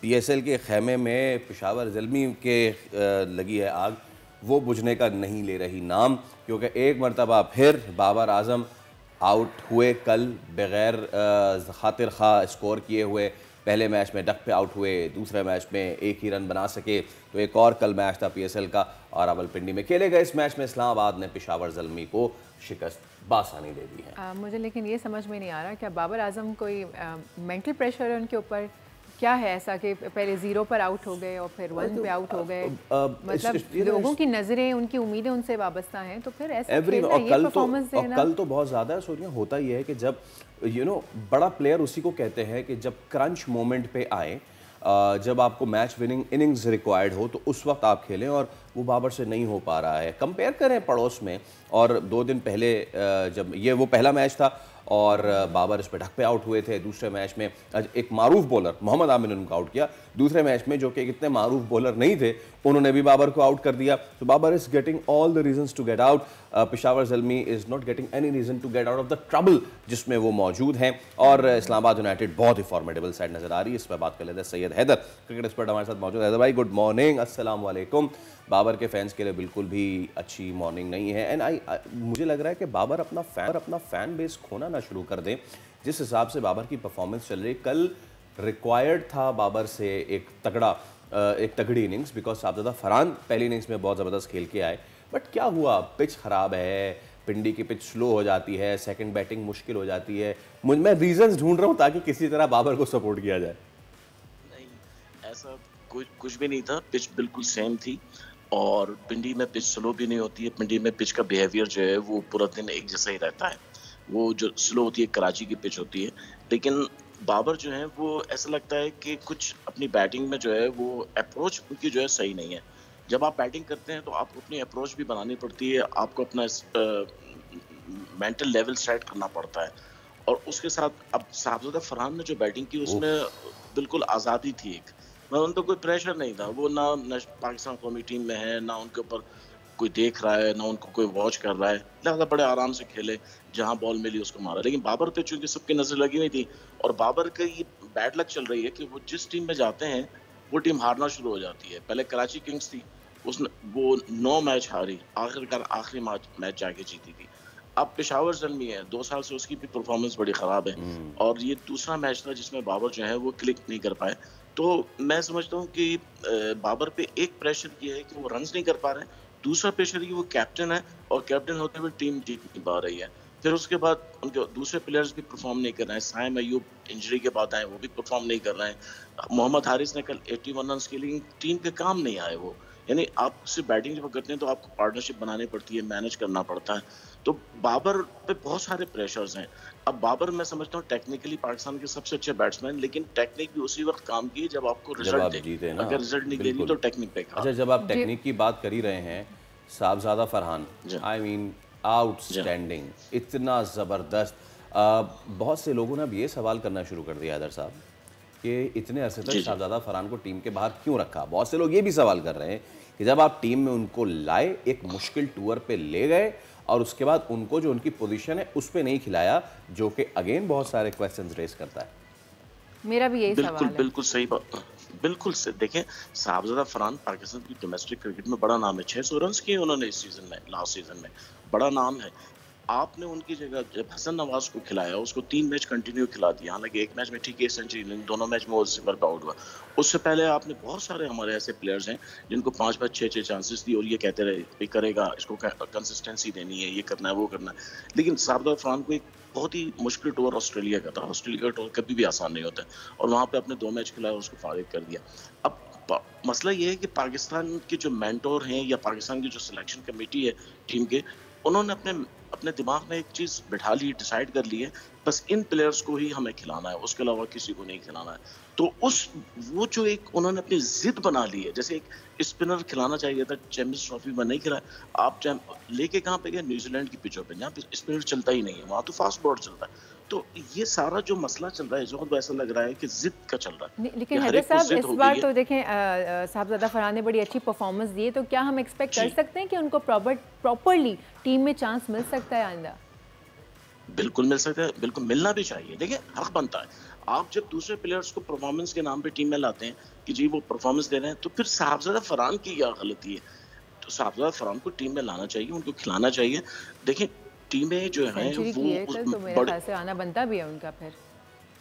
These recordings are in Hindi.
पीएसएल के खेमे में पेशावर ज़ल्मी के लगी है आग, वो बुझने का नहीं ले रही नाम, क्योंकि एक मरतबा फिर बाबर आजम आउट हुए कल बग़ैर खातिर खा स्कोर किए हुए। पहले मैच में डक पे आउट हुए, दूसरे मैच में एक ही रन बना सके। तो एक और कल मैच था पीएसएल का और रावलपिंडी में खेले गए इस मैच में इस्लामाबाद ने पेशावर ज़ल्मी को शिकस्त बासानी दे दी है। मुझे लेकिन ये समझ में नहीं आ रहा, क्या बाबर आजम कोई मेंटल प्रेशर है उनके ऊपर? क्या है ऐसा कि पहले 0 पर आउट हो गए और फिर 1 पे आउट हो गए? मतलब लोगों की नज़रें, उनकी उम्मीदें उनसे वाबस्ता हैं, तो फिर ऐसा खेलना, ये परफॉर्मेंस देना। कल तो बहुत ज़्यादा है सोनिया। होता ही है कि जब बड़ा प्लेयर उसी को कहते हैं कि जब क्रंच मोमेंट पे आए, जब आपको मैच विनिंग इनिंग्स रिक्वायर्ड हो, तो उस वक्त आप खेलें, और वो बाबर से नहीं हो पा रहा है। कंपेयर करें पड़ोस में, और 2 दिन पहले जब वो पहला मैच था और बाबर इस पर ढक पे आउट हुए थे। दूसरे मैच में एक मारूफ बॉलर मोहम्मद आमिर ने उनको आउट किया। दूसरे मैच में जो कि इतने मारूफ बॉलर नहीं थे, उन्होंने भी बाबर को आउट कर दिया। तो Babar is getting all the reasons to get out. Peshawar Zalmi is not getting any reason to get out of the trouble जिसमें वो मौजूद हैं। और इस्लामाबाद यूनाइटेड बहुत ही फॉर्मेडेबल साइड नजर आ रही है। इस पर बात कर लेते हैं सैयद हैदर, क्रिकेट एक्सपर्ट हमारे साथ मौजूद। हैदर भाई, गुड मॉर्निंग, अस्सलाम वालेकुम। बाबर के फैंस के लिए बिल्कुल भी अच्छी मॉर्निंग नहीं है। एंड मुझे लग रहा है कि बाबर अपना फैन बेस खोना ना शुरू कर दें। जिस हिसाब से बाबर की परफॉर्मेंस चल रही, कल रिक्वायर्ड था बाबर से एक तगड़ी इनिंग्स, बिकॉज साहबजादा फरहान पहली इनिंग्स में बहुत ज़बरदस्त खेल के आए। बट क्या हुआ, पिच ख़राब है, पिंडी की पिच स्लो हो जाती है, सेकंड बैटिंग मुश्किल हो जाती है। मैं रीजंस ढूंढ रहा हूँ ताकि किसी तरह बाबर को सपोर्ट किया जाए। नहीं, ऐसा कुछ भी नहीं था। पिच बिल्कुल सेम थी, और पिंडी में पिच स्लो भी नहीं होती है। पिंडी में पिच का बिहेवियर जो है वो पूरा दिन एक जैसा ही रहता है। वो जो स्लो होती है कराची की पिच होती है। लेकिन बाबर जो है वो ऐसा लगता है कि कुछ अपनी बैटिंग में जो है वो अप्रोच उनकी जो है सही नहीं है। जब आप बैटिंग करते हैं तो आपको अपनी अप्रोच भी बनानी पड़ती है, आपको अपना मेंटल लेवल सेट करना पड़ता है। और उसके साथ अब साहबजादा फरहान ने जो बैटिंग की उसमें बिल्कुल आज़ादी थी। एक उन पर कोई प्रेशर नहीं था। वो ना पाकिस्तान कौमी टीम में है, ना उनके ऊपर कोई देख रहा है, ना उनको कोई वॉच कर रहा है। लिहाजा बड़े आराम से खेले, जहां बॉल मिली उसको मारा। लेकिन बाबर पे चूंकि सबकी नजर लगी हुई थी, और बाबर का ये बैड लक चल रही है कि वो जिस टीम में जाते हैं वो टीम हारना शुरू हो जाती है। पहले कराची किंग्स थी, उसने वो 9 मैच हारी, आखिरकार आखिरी मैच जाके जीती थी। अब पेशावर ज़ल्मी है, 2 साल से उसकी भी परफॉर्मेंस बड़ी ख़राब है, और ये दूसरा मैच था जिसमें बाबर जो है वो क्लिक नहीं कर पाए। तो मैं समझता हूँ कि बाबर पे एक प्रेशर ये है कि वो रन्स नहीं कर पा रहे हैं, दूसरा प्रेशर ये वो कैप्टन है, और कैप्टन होते हुए टीम जीत नहीं पा रही है। फिर उसके बाद उनके दूसरे प्लेयर्स भी परफॉर्म नहीं कर रहे हैं। साइम अयूब इंजरी के बाद आए, वो भी परफॉर्म नहीं कर रहे हैं। मोहम्मद हारिस ने कल 81 रन के लिए टीम के काम नहीं आए वो। यानी आप सिर्फ बैटिंग जब करते हैं तो आपको पार्टनरशिप बनानी पड़ती है, मैनेज करना पड़ता है। तो बाबर पे बहुत सारे प्रेशर्स हैं। अब बाबर मैं समझता हूँ टेक्निकली पाकिस्तान के सबसे अच्छे बैट्समैन, लेकिन टेक्निक भी उसी वक्त काम की जब आपको रिजल्ट दे। अगर रिजल्ट नहीं दे रही तो टेक्निक पे अच्छा, जब आप टेक्निक की बात कर ही रहे हैं, साहबजादा फरहान, आई मीन आउटस्टैंडिंग, इतना ज़बरदस्त। बहुत से लोगों ने अब ये सवाल करना शुरू कर दिया हैदर साहब कि इतने अरसे तक साहबजादा फरहान को टीम के बाहर क्यों रखा। बहुत से लोग ये भी सवाल कर रहे हैं कि जब आप टीम में उनको लाए, एक मुश्किल टूर पे ले गए, और उसके बाद उनको जो उनकी पोजीशन है उस पर नहीं खिलाया, जो कि अगेन बहुत सारे क्वेश्चंस रेस करता है। मेरा भी यही सवाल है। बिल्कुल सही बात, बिल्कुल से देखें। साहबजादा फरहान पाकिस्तान की डोमेस्टिक क्रिकेट में बड़ा नाम है। 600 रन किए उन्होंने इस सीजन में, लास्ट सीजन में, बड़ा नाम है। आपने उनकी जगह जब हसन नवाज को खिलाया, उसको 3 मैच कंटिन्यू खिला दिया। हालांकि एक मैच में ठीक है सेंचुरी, दोनों मैच में वो सिफर पे आउट हुआ। उससे पहले आपने बहुत सारे हमारे ऐसे प्लेयर्स हैं जिनको 5-5 6-6 चांसेस दी, और ये कहते रहे ये करेगा, इसको कंसिस्टेंसी देनी है, ये करना है, वो करना है। लेकिन साहबजादा फरहान को एक बहुत ही मुश्किल टूर ऑस्ट्रेलिया का था। ऑस्ट्रेलिया का टूर कभी भी आसान नहीं होता, और वहाँ पे अपने 2 मैच खिलाया, उसको फारिग कर दिया। अब मसला ये है कि पाकिस्तान के जो मेंटोर हैं या पाकिस्तान की जो सिलेक्शन कमेटी है टीम के, उन्होंने अपने दिमाग में एक चीज़ बिठा ली, डिसाइड कर ली है, बस इन प्लेयर्स को ही हमें खिलाना है, उसके अलावा किसी को नहीं खिलाना है। तो वो जो एक उन्होंने अपनी जिद बना ली है, जैसे एक स्पिनर खिलाना चाहिए था, चैंपियंस ट्रॉफी में नहीं खिलाया। आप लेके कहाँ पे गए? न्यूजीलैंड की पिचों पे, जहाँ पे स्पिनर चलता ही नहीं है, वहाँ तो फास्ट बॉल चलता है। तो ये सारा जो मसला चल रहा है, जो ऐसा लग रहा है कि जिद का चल रहा है। लेकिन हैदर साहब, इस बार तो देखें साहबजादा फरहान ने बड़ी अच्छी परफॉर्मेंस दी है, तो क्या हम एक्सपेक्ट कर सकते हैं कि उनको प्रॉपरली टीम में चांस मिल सकता है आइंदा? बिल्कुल मिल सकता है, बिल्कुल मिलना भी चाहिए। देखिए, हक बनता है। आप जब दूसरे प्लेयर्स को परफॉर्मेंस के नाम पे टीम में लाते हैं कि जी वो परफॉर्मेंस दे रहे हैं, तो फिर साहबजादा फरहान की क्या गलती है? तो साहबजादा फरहान को टीम में लाना चाहिए, उनको खिलाना चाहिए। देखिए टीमें जो हैं सेंचुरी की है कल, तो मेरे ख्याल से आना बनता भी है उनका फिर।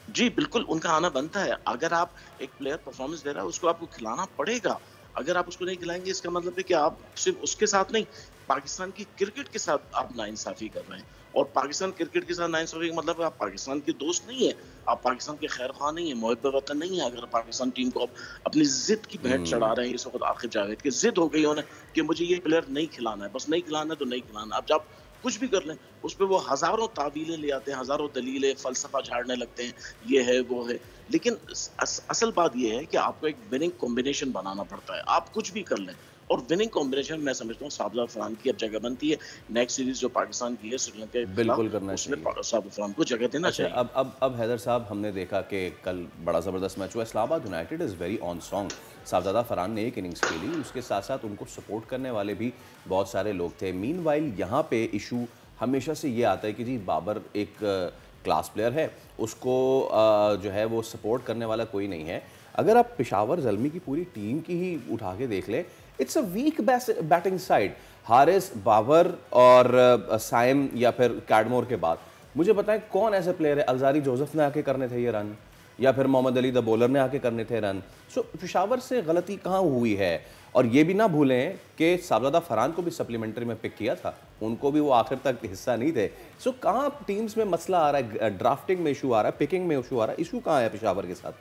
जी, बिल्कुल उनका आना बनता है। अगर आप एक प्लेयर परफॉर्मेंस दे रहा है, उसको आपको खिलाना पड़ेगा। अगर आप उसको नहीं खिलाएँगे, इसका मतलब है कि आप सिर्फ़ उसके साथ नहीं, पाकिस्तान की क्रिकेट के साथ आप नाइंसाफ़ी कर रहे हैं। और पाकिस्तान क्रिकेट के साथ नाइंसाफ़ी का मतलब है आप पाकिस्तान के दोस्त नहीं हैं, आप पाकिस्तान के खैर-ख़्वाह नहीं हैं, मुहिब्ब वतन नहीं हैं। अगर पाकिस्तान टीम को आप अपनी ज़िद की भेंट चढ़ा रहे हैं इस वक़्त आकिब जावेद की ज़िद हो गई उन्हें कि मुझे ये प्लेयर नहीं खिलाना है, बस नहीं खिलाना है तो नहीं खिलाना। अब जब कुछ भी कर लें, उस पे वो हज़ारों तावीलें ले आते हैं, हज़ारों दलीलें, फ़लसफ़ा झाड़ने लगते हैं, ये है, वो है। लेकिन असल बात ये है कि आपको एक विनिंग कॉम्बिनेशन बनाना पड़ता है। आप कुछ भी कर लें और विनिंग कॉम्बिनेशन मैं समझता हूँ साबज़ाद फरहान की अब जगह बनती है। नेक्स्ट सीरीज़ जो पाकिस्तान की है श्रीलंका के बिल्कुल खिलाफ, करना उसमें चाहिए। साबज़ाद फरहान को जगह देना अच्छा, चाहिए। अब हैदर साहब, हमने देखा कि कल बड़ा ज़बरदस्त मैच हुआ। Islamabad united is very on song. Sahibzada Farhan ने एक इनिंग्स खेली, उसके साथ साथ उनको सपोर्ट करने वाले भी बहुत सारे लोग थे। मीनवाइल यहाँ पे इशू हमेशा से ये आता है कि जी बाबर एक क्लास प्लेयर है, उसको जो है वो सपोर्ट करने वाला कोई नहीं है। अगर आप पेशावर ज़ल्मी की पूरी टीम की ही उठा के देख लें, it's a weak batting side. Haris, Babar और साइम या फिर कैडमोर के बाद मुझे बताएं कौन ऐसा प्लेयर है? अलजारी जोसेफ ने आके करने थे ये रन, या फिर मोहम्मद अली द बॉलर ने आके करने थे रन। सो पेशावर से गलती कहाँ हुई है? और ये भी ना भूलें कि साहबजादा फरहान को भी सप्लीमेंट्री में पिक किया था, उनको भी वो आखिर तक हिस्सा नहीं थे। सो कहाँ टीम्स में मसला आ रहा है? ड्राफ्टिंग में इशू आ रहा है, पिकिंग में इशू आ रहा है, इशू कहाँ है पेशावर के साथ?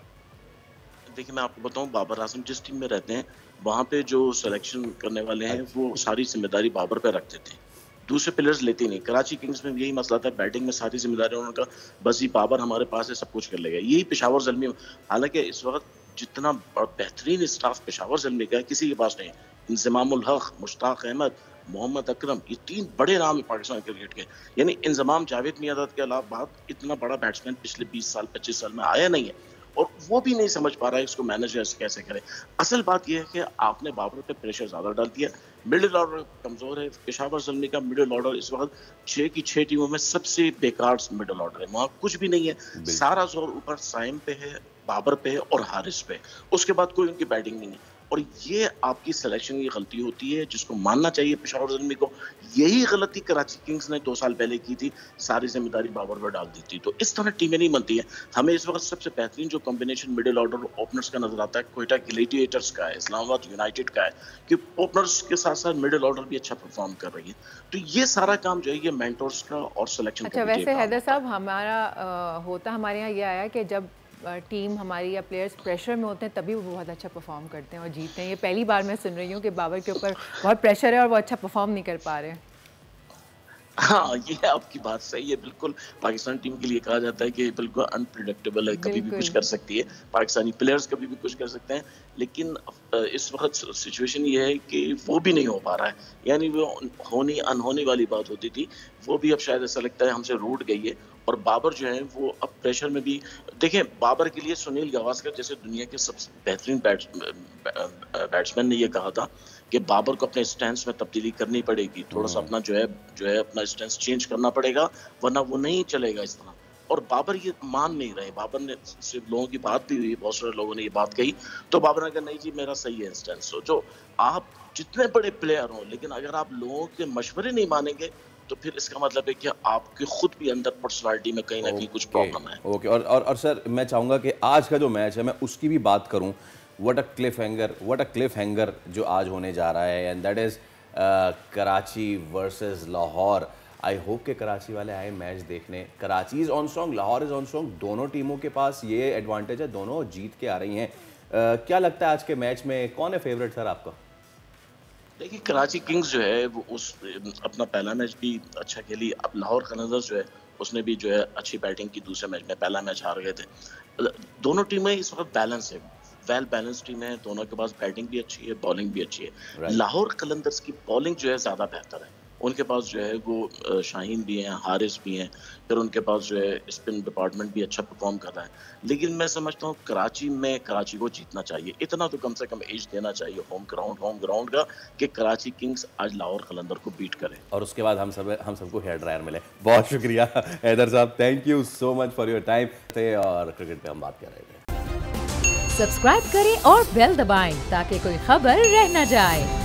देखिए मैं आपको बताऊं, बाबर आजम जिस टीम में रहते हैं वहां पे जो सिलेक्शन करने वाले हैं वो सारी जिम्मेदारी बाबर पे रख देते हैं, दूसरे प्लेयर्स लेते नहीं। कराची किंग्स में यही मसला था, बैटिंग में सारी जिम्मेदारी उनका, बस ये बाबर हमारे पास है, सब कुछ कर लेगा। यही पेशावर ज़ल्मी, हालांकि इस वक्त जितना बेहतरीन स्टाफ पेशावर ज़ल्मी का है किसी के पास नहीं। इंजमामुल हक, मुश्ताक अहमद, मोहम्मद अकरम, ये 3 बड़े नाम है पाकिस्तान क्रिकेट के। यानी इंजमाम जावेद मियाँदाद के अलावा इतना बड़ा बैट्समैन पिछले 20 साल 25 साल में आया नहीं है, और वो भी नहीं समझ पा रहा है इसको मैनेज कैसे करे। असल बात यह है कि आपने बाबर पे प्रेशर ज्यादा डाल दिया, मिडिल ऑर्डर कमजोर है। पेशावर ज़ल्मी का मिडिल ऑर्डर इस वक्त 6 की 6 टीमों में सबसे बेकार मिडिल ऑर्डर है, वहाँ कुछ भी नहीं है। सारा जोर ऊपर साइम पे है, बाबर पे है और हारिस पे, उसके बाद कोई उनकी बैटिंग नहीं है। और ये आपकी सिलेक्शन की गलती होती है जिसको मानना चाहिए पेशावर ज़ल्मी को। यही गलती कराची किंग्स ने 2 साल पहले की थी, सारी जिम्मेदारी बाबर पर डाल दी थी। तो इस तरह टीमें नहीं बनती हैं। हमें इस वक्त सबसे बेहतरीन जो कॉम्बिनेशन मिडिल ऑर्डर ओपनर्स का नजर आता है क्वेटा ग्लैडिएटर्स का है, इस्लामाबाद यूनाइटेड का है, कि ओपनर्स के साथ साथ मिडिल ऑर्डर भी अच्छा परफॉर्म कर रही है। तो ये सारा काम जो है ये मेंटर्स का और सिलेक्शन अच्छा, वैसे हैदर साहब हमारा हमारे यहाँ ये आया कि जब टीम हमारी या प्लेयर्स प्रेशर में होते हैं तभी वो बहुत अच्छा परफॉर्म करते हैं और जीतते हैं। ये पहली बार मैं सुन रही हूँ कि बाबर के ऊपर बहुत प्रेशर है और वो अच्छा परफॉर्म नहीं कर पा रहे हैं। हाँ, ये आपकी बात सही है। बिल्कुल पाकिस्तान टीम के लिए कहा जाता है कि बिल्कुल अनप्रेडिक्टेबल है, कभी भी कुछ कर सकती है। पाकिस्तानी प्लेयर्स कभी भी कुछ कर सकते हैं, लेकिन इस वक्त सिचुएशन ये है कि वो भी नहीं हो पा रहा है। यानी वो होनी अनहोनी वाली बात होती थी, वो भी अब शायद ऐसा लगता है हमसे रूठ गई है। और बाबर जो है वो अब प्रेशर में भी, देखें बाबर के लिए सुनील गावस्कर जैसे दुनिया के सबसे बेहतरीन बैट्समैन ने ये कहा था कि बाबर को अपने स्टैंस में तब्दीली करनी पड़ेगी, थोड़ा सा अपना जो है अपना स्टैंस चेंज करना पड़ेगा, वरना वो नहीं चलेगा इस तरह। और बाबर ये मान नहीं रहे। बाबर ने सिर्फ लोगों की बात भी हुई, बहुत सारे लोगों ने ये बात कही, तो बाबर ने कहा नहीं जी मेरा सही है स्टैंस। तो जो आप जितने बड़े प्लेयर हो, लेकिन अगर आप लोगों के मशवरे नहीं मानेंगे तो फिर इसका मतलब है कि आपके खुद भी अंदर पर्सनालिटी में कहीं ना कहीं कुछ प्रॉब्लम है। ओके, और सर मैं चाहूँगा कि आज का जो मैच है मैं उसकी भी बात करूँ। व्हाट अ क्लिफ हैंगर जो आज होने जा रहा है, and that is Karachi versus Lahore. I hope के कराची वाले आए मैच देखने। Karachi is on strong, Lahore is on strong, दोनों टीमों के पास ये एडवांटेज है, दोनों जीत के आ रही हैं। क्या लगता है आज के मैच में कौन है फेवरेट सर आपका? देखिए कराची किंग्स जो है वो अपना पहला मैच भी अच्छा खेली। अब लाहौर कलंदर्स जो है उसने भी जो है अच्छी बैटिंग की, दूसरे मैच में पहला मैच हार गए थे। दोनों टीमें इस वक्त बैलेंस है, वेल बैलेंस टीम है, दोनों के पास बैटिंग भी अच्छी है, बॉलिंग भी अच्छी है। लाहौर कलंदर्स की बॉलिंग जो है ज्यादा बेहतर है, उनके पास जो है वो शाहीन भी हैं, हारिस भी हैं, फिर उनके पास जो है स्पिन डिपार्टमेंट भी अच्छा परफॉर्म कर रहा है। लेकिन मैं समझता हूँ कराची को जीतना चाहिए, इतना तो कम से कम एज देना चाहिए होम ग्राउंड का कि कराची किंग्स आज लाहौर कलंदर को बीट करे और उसके बाद हम सबको हेयर ड्रायर मिले। बहुत शुक्रिया हैदर साहब, thank you so much for your time. और क्रिकेट पे हम बात कर रहे थे। सब्सक्राइब करें और बेल दबाएं ताकि कोई खबर रह न जाए।